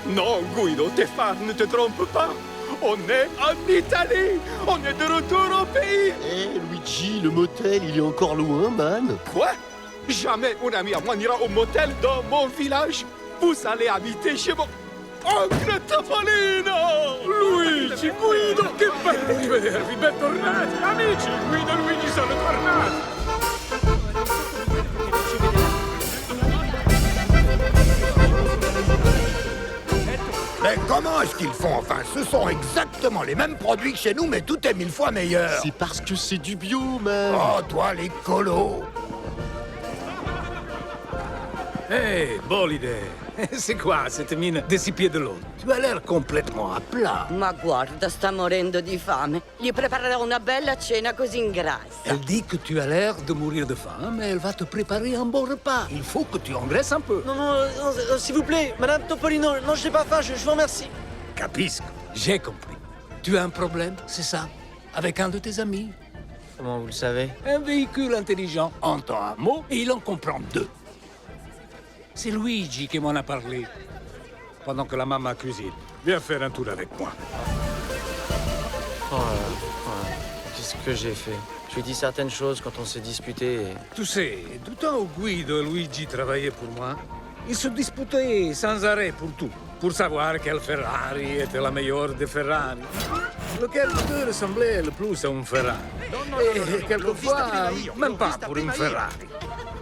Non, Guido, tes phares ne te trompent pas. On est en Italie. On est de retour au pays. Eh, Luigi, le motel, il est encore loin, man. Quoi? Jamais un ami à moi n'ira au motel dans mon village. Vous allez habiter chez mon oncle Topolino. Luigi, Guido, che bello rivedervi, bentornati, amici, Guido e Luigi sono tornati. Mais comment est-ce qu'ils font? Enfin, ce sont exactement les mêmes produits que chez nous, mais tout est 1000 fois meilleur. C'est parce que c'est du bio, man. Oh, toi, les colos. Ehi, Bolide, c'est quoi cette mine des 6 pieds de l'eau? Tu as l'air complètement à plat. Ma guarda, sta morendo di fame. Gli preparerò una bella cena così ingrassa. Elle dit que tu as l'air de mourir de faim, mais elle va te préparer un bon repas. Il faut que tu engraisses un peu. Non, s'il vous plaît, Madame Topolino, non, je n'ai pas faim, je vous remercie. Capisco, j'ai compris. Tu as un problème, c'est ça? Avec un de tes amis? Comment vous le savez? Un véhicule intelligent entend un mot et il en comprend 2. C'est Luigi qui m'en a parlé. Pendant que la maman cuisine. Viens faire un tour avec moi. Qu'est-ce que j'ai fait? Je lui ai dit certaines choses quand on s'est disputé et... Tu sais, du temps où Guido et Luigi travaillaient pour moi, ils se disputaient sans arrêt pour tout. Pour savoir quelle Ferrari était la meilleure des Ferrari. Lequel d'eux ressemblait le plus à un Ferrari. Et quelquefois, même pas pour une Ferrari.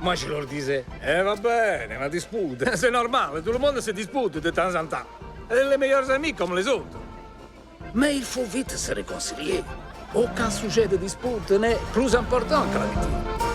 Moi, je leur disais, va bene, la dispute, c'est normal, tout le monde se dispute de temps en temps. Et les meilleurs amis comme les autres. Mais il faut vite se réconcilier. Aucun sujet de dispute n'est plus important que l'amitié.